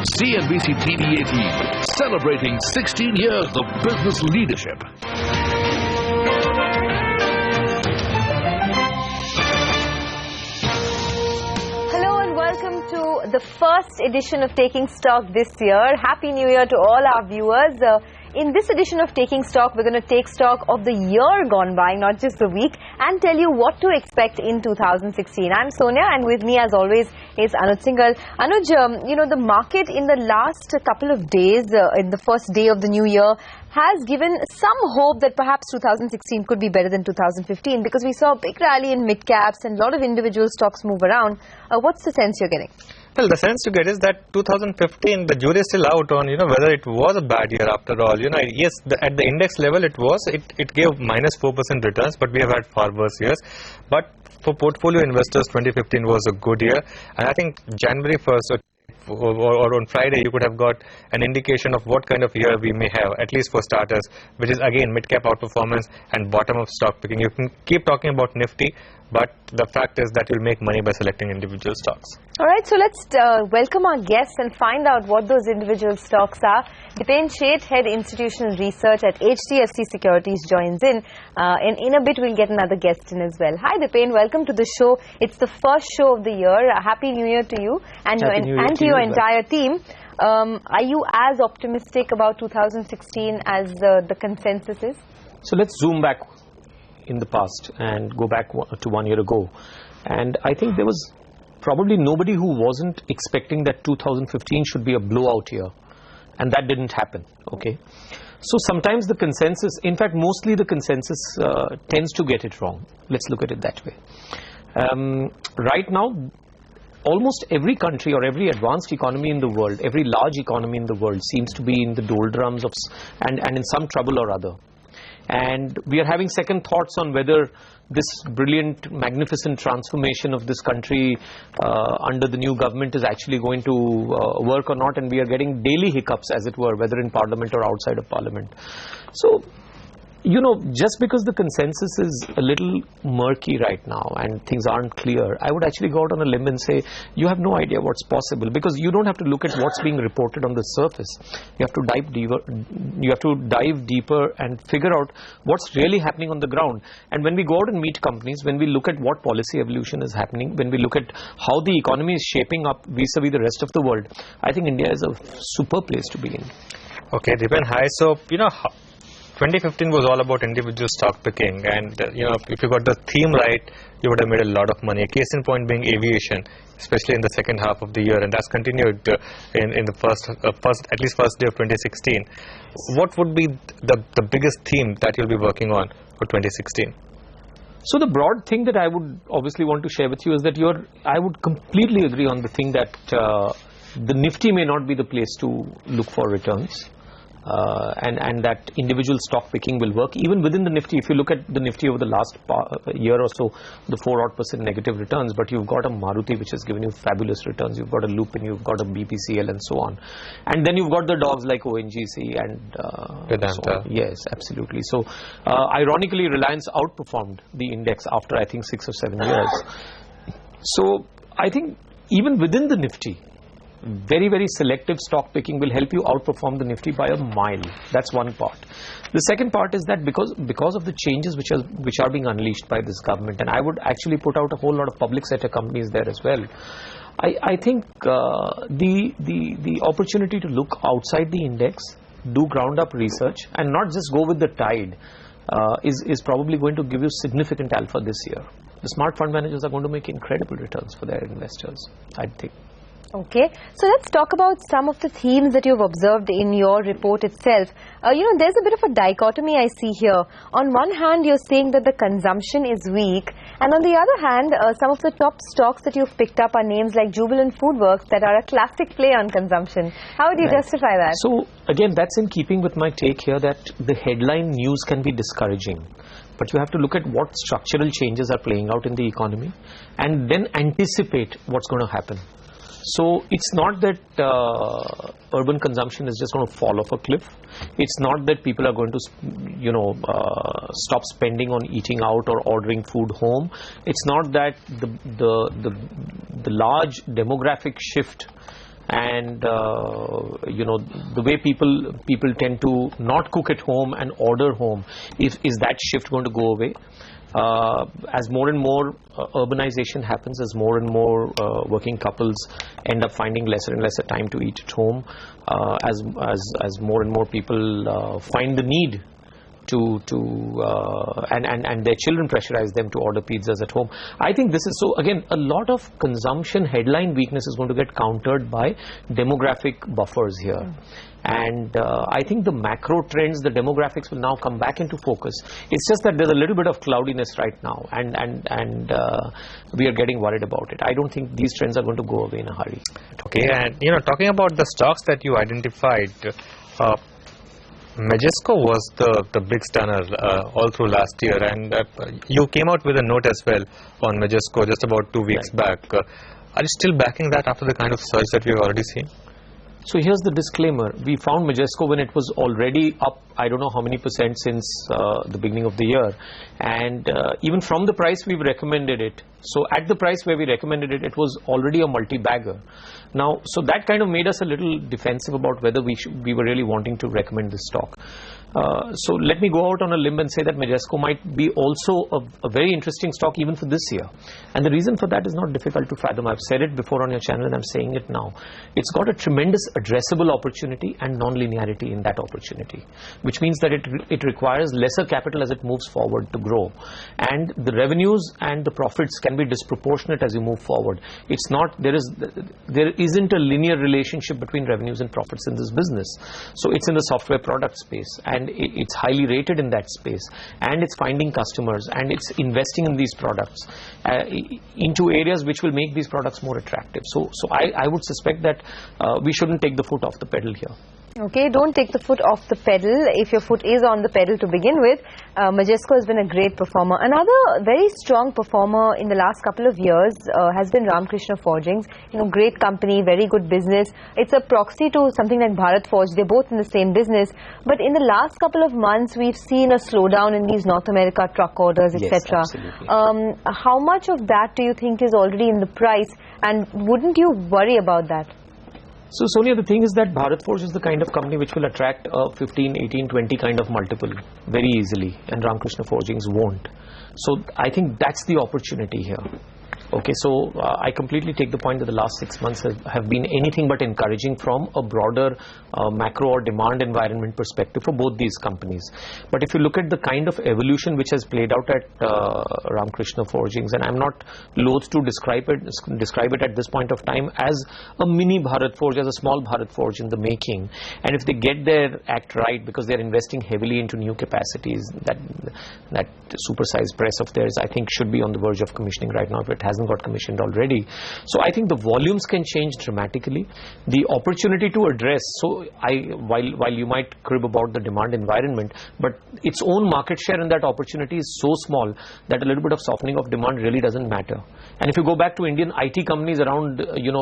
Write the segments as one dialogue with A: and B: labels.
A: CNBC TV 18, celebrating 16 years of business leadership.
B: Hello and welcome to the first edition of Taking Stock this year. Happy New Year to all our viewers. In this edition of Taking Stock, we're going to take stock of the year gone by, not just the week, and tell you what to expect in 2016. I'm Sonia, and with me, as always, is Anuj Singhal. Anuj, the market in the last couple of days, in the first day of the new year, has given some hope that perhaps 2016 could be better than 2015, because we saw a big rally in mid-caps and a lot of individual stocks move around. What's the sense you're getting?
C: Well, the sense you get is that 2015, the jury is still out on, whether it was a bad year after all. Yes, at the index level it was, it gave minus 4% returns, but we have had far worse years. But for portfolio investors, 2015 was a good year. And I think January 1st or on Friday, you could have got an indication of what kind of year we may have, at least for starters, which is again mid-cap outperformance and bottom of stock picking. You can keep talking about Nifty, but the fact is that you'll make money by selecting individual stocks.
B: All right, so let's welcome our guests and find out what those individual stocks are. Dipen Sheth, Head Institutional Research at HDFC Securities, joins in. And in a bit, we'll get another guest in as well. Hi, Dipen. Welcome to the show. It's the first show of the year. Happy New Year to you and to your entire team. Are you as optimistic about 2016 as the consensus is?
D: So let's zoom back in the past and go back to 1 year ago. And I think there was probably nobody who wasn't expecting that 2015 should be a blowout year. And that didn't happen, okay? So sometimes the consensus, in fact, mostly the consensus tends to get it wrong. Let's look at it that way. Right now, almost every country or every advanced economy in the world, every large economy in the world seems to be in the doldrums of and in some trouble or other. And we are having second thoughts on whether this brilliant, magnificent transformation of this country under the new government is actually going to work or not. And we are getting daily hiccups, as it were, whether in Parliament or outside of Parliament. So, just because the consensus is a little murky right now and things aren't clear, I would actually go out on a limb and say, you have no idea what's possible, because you don't have to look at what's being reported on the surface. You have to dive deeper and figure out what's really happening on the ground. And when we go out and meet companies, when we look at what policy evolution is happening, when we look at how the economy is shaping up vis-a-vis the rest of the world, I think India is a super place to be in.
C: Okay, Dipen, hi. So, 2015 was all about individual stock picking, and if you got the theme right, you would have made a lot of money. A case in point being aviation, especially in the second half of the year, and that's continued in the first day of 2016. What would be the biggest theme that you'll be working on for 2016?
D: So the broad thing that I would obviously want to share with you is that I would completely agree on the thing that the Nifty may not be the place to look for returns. And that individual stock picking will work even within the Nifty. If you look at the Nifty over the last year or so, the 4% negative returns, but you've got a Maruti which has given you fabulous returns, you've got a Lupin, you've got a BPCL and so on, and then you've got the dogs like ONGC and
C: Vedanta.
D: So yes, absolutely. So ironically, Reliance outperformed the index after I think 6 or 7 years. So I think even within the Nifty, very, very selective stock picking will help you outperform the Nifty by a mile. That's one part. The second part is that because of the changes which are being unleashed by this government, and I would actually put out a whole lot of public sector companies there as well, I think the opportunity to look outside the index, do ground up research, and not just go with the tide is probably going to give you significant alpha this year. The smart fund managers are going to make incredible returns for their investors, I think.
B: Okay, so let's talk about some of the themes that you've observed in your report itself. There's a bit of a dichotomy I see here. On one hand, you're saying that the consumption is weak, and on the other hand, some of the top stocks that you've picked up are names like Jubilant FoodWorks that are a classic play on consumption. How would you justify that?
D: So, again, that's in keeping with my take here that the headline news can be discouraging. But you have to look at what structural changes are playing out in the economy and then anticipate what's going to happen. So it's not that urban consumption is just going to fall off a cliff. It's not that people are going to, stop spending on eating out or ordering food home. It's not that the large demographic shift and the way people tend to not cook at home and order home, is that shift going to go away? As more and more urbanization happens, as more and more working couples end up finding lesser and lesser time to eat at home, as more and more people find the need and their children pressurize them to order pizzas at home. I think this is, so again, a lot of consumption headline weakness is going to get countered by demographic buffers here. And I think the macro trends, the demographics will now come back into focus. It's just that there's a little bit of cloudiness right now, and we are getting worried about it. I don't think these trends are going to go away in a hurry.
C: Okay, and talking about the stocks that you identified, Majesco was the big stunner all through last year, and you came out with a note as well on Majesco just about 2 weeks back. Are you still backing that after the kind of surge that we've already seen?
D: So here's the disclaimer. We found Majesco when it was already up, I don't know how many percent since the beginning of the year. And even from the price we've recommended it. So at the price where we recommended it, it was already a multi-bagger. Now, so that kind of made us a little defensive about whether we were really wanting to recommend this stock. So let me go out on a limb and say that Majesco might be also a very interesting stock even for this year. And the reason for that is not difficult to fathom. I've said it before on your channel and I'm saying it now. It's got a tremendous addressable opportunity and non-linearity in that opportunity, which means that it requires lesser capital as it moves forward to grow. And the revenues and the profits can be disproportionate as you move forward. It's not, there isn't a linear relationship between revenues and profits in this business. So it's in the software product space, and it's highly rated in that space, and it's finding customers, and it's investing in these products into areas which will make these products more attractive. So I would suspect that we shouldn't take the foot off the pedal here.
B: Okay, don't take the foot off the pedal if your foot is on the pedal to begin with. Majesco has been a great performer. Another very strong performer in the last couple of years has been Ramkrishna Forgings. Great company, very good business. It's a proxy to something like Bharat Forge. They're both in the same business. But in the last couple of months, we've seen a slowdown in these North America truck orders, etc.
D: Yes,
B: how much of that do you think is already in the price? And wouldn't you worry about that?
D: So Sonia, the thing is that Bharat Forge is the kind of company which will attract a 15, 18, 20 kind of multiple very easily, and Ramkrishna Forgings won't. So I think that's the opportunity here. Okay, so I completely take the point that the last 6 months have been anything but encouraging from a broader macro or demand environment perspective for both these companies. But if you look at the kind of evolution which has played out at Ramkrishna Forgings, and I'm not loath to describe it at this point of time as a mini Bharat Forge, as a small Bharat Forge in the making. And if they get their act right, because they're investing heavily into new capacities, that supersized press of theirs, I think, should be on the verge of commissioning right now if it hasn't got commissioned already. So I think the volumes can change dramatically. The opportunity to address, so while you might crib about the demand environment, but its own market share in that opportunity is so small that a little bit of softening of demand really doesn't matter. And if you go back to Indian IT companies around,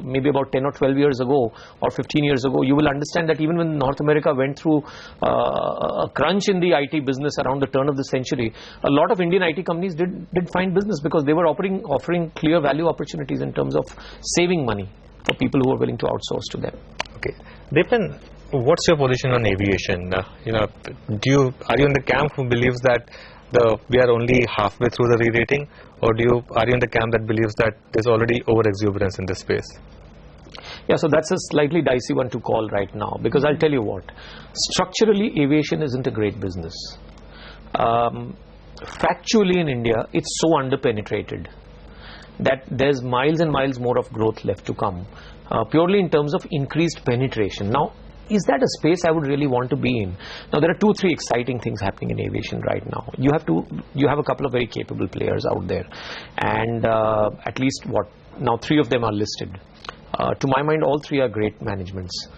D: maybe about 10 or 12 years ago or 15 years ago, you will understand that even when North America went through a crunch in the IT business around the turn of the century, a lot of Indian IT companies did find business because they were offering clear value opportunities in terms of saving money for people who are willing to outsource to them.
C: Okay, Dipan, what's your position on aviation? Are you in the camp who believes that we are only halfway through the re-rating, or are you in the camp that believes that there's already over-exuberance in this space?
D: Yeah, so that's a slightly dicey one to call right now, because I'll tell you what, structurally aviation isn't a great business. Factually in India, it's so underpenetrated that there's miles and miles more of growth left to come, purely in terms of increased penetration. Now, is that a space I would really want to be in? Now, there are 2-3 exciting things happening in aviation right now. You have a couple of very capable players out there, and at least now 3 of them are listed. To my mind, all 3 are great managements.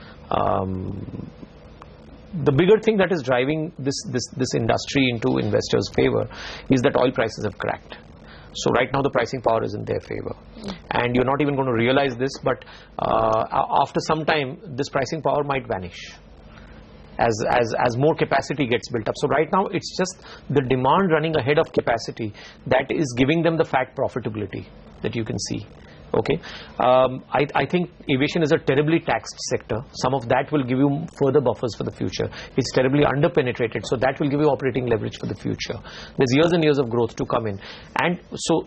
D: The bigger thing that is driving this industry into investors' favor is that oil prices have cracked. So right now the pricing power is in their favor, and you're not even going to realize this, but after some time this pricing power might vanish as more capacity gets built up. So right now it's just the demand running ahead of capacity that is giving them the fat profitability that you can see. Okay, I think aviation is a terribly taxed sector. Some of that will give you further buffers for the future. It's terribly underpenetrated, so that will give you operating leverage for the future. There's years and years of growth to come in, and so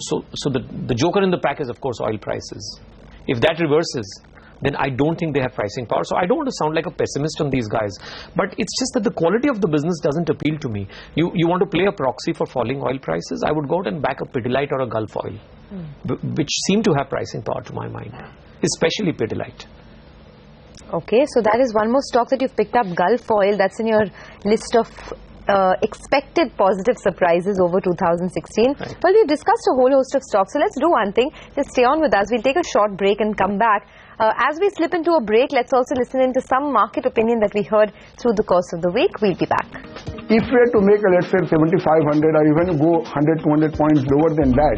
D: the joker in the pack is of course oil prices. If that reverses, then I don't think they have pricing power. So I don't want to sound like a pessimist on these guys, but it's just that the quality of the business doesn't appeal to me. You want to play a proxy for falling oil prices, I would go out and back a Pidilite or a Gulf Oil, which seem to have pricing power to my mind, especially Pidilite.
B: Okay, so that is one more stock that you've picked up, Gulf Oil. That's in your list of expected positive surprises over 2016.
D: Right.
B: Well, we've discussed a whole host of stocks, so let's do one thing. Just stay on with us. We'll take a short break and come back. As we slip into a break, let's also listen into some market opinion that we heard through the course of the week. We'll be back.
E: If we are to make a, let's say, 7,500 or even go 100, 200 points lower than that,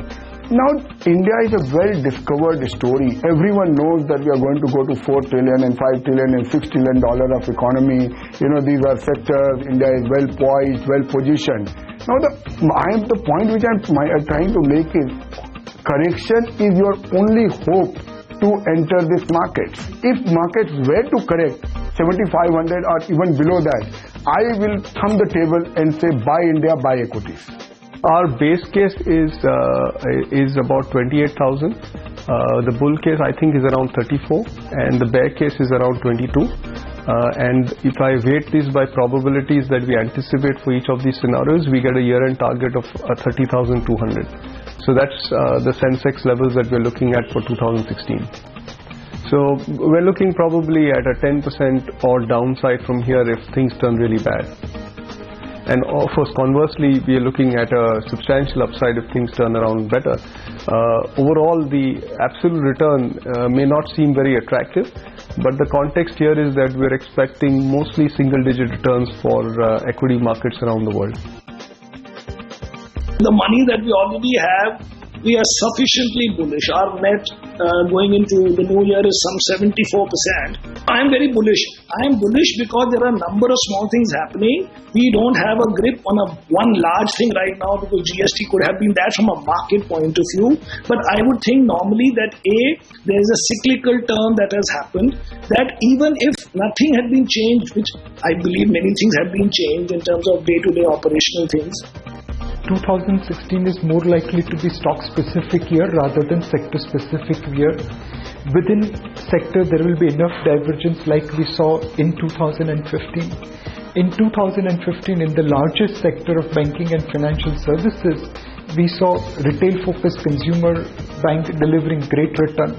E: now India is a well-discovered story. Everyone knows that we are going to go to 4 trillion and 5 trillion and $6 trillion of economy. You know, these are sectors. India is well poised, well positioned. Now, the point which I'm trying to make is correction is your only hope to enter this market. If markets were to correct 7,500 or even below that, I will thumb the table and say buy India, buy equities. Our base case is about 28,000. The bull case I think is around 34, and the bear case is around 22. And if I weight this by probabilities that we anticipate for each of these scenarios, we get a year-end target of 30,200. So that's the Sensex levels that we're looking at for 2016. So we're looking probably at a 10% or downside from here if things turn really bad. And of course, conversely, we are looking at a substantial upside if things turn around better. Overall, the absolute return may not seem very attractive, but the context here is that we're expecting mostly single-digit returns for equity markets around the world.
F: The money that we already have, we are sufficiently bullish. Our net going into the new year is some 74%. I am very bullish. I am bullish because there are a number of small things happening. We don't have a grip on one large thing right now because GST could have been that from a market point of view. But I would think normally that there is a cyclical turn that has happened, that even if nothing had been changed, which I believe many things have been changed in terms of day-to-day operational things.
G: 2016 is more likely to be stock-specific year rather than sector-specific year. Within sector, there will be enough divergence like we saw in 2015. In 2015, in the largest sector of banking and financial services, we saw retail-focused consumer bank delivering great return.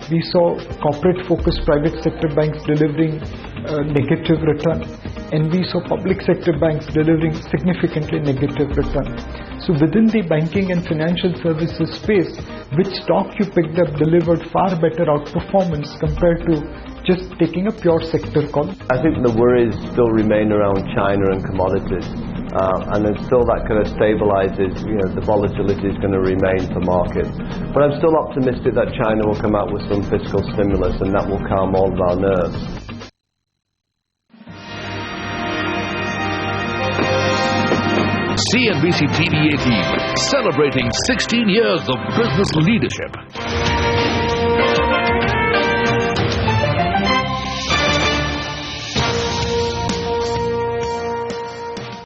G: We saw corporate-focused private sector banks delivering negative return, and we saw public sector banks delivering significantly negative return. So within the banking and financial services space, which stock you picked up delivered far better outperformance compared to just taking a pure sector call?
H: I think the worries still remain around China and commodities. And until that kind of stabilizes, the volatility is going to remain for markets. But I'm still optimistic that China will come out with some fiscal stimulus, and that will calm all of our nerves.
A: CNBC TV 18, celebrating 16 years of business leadership.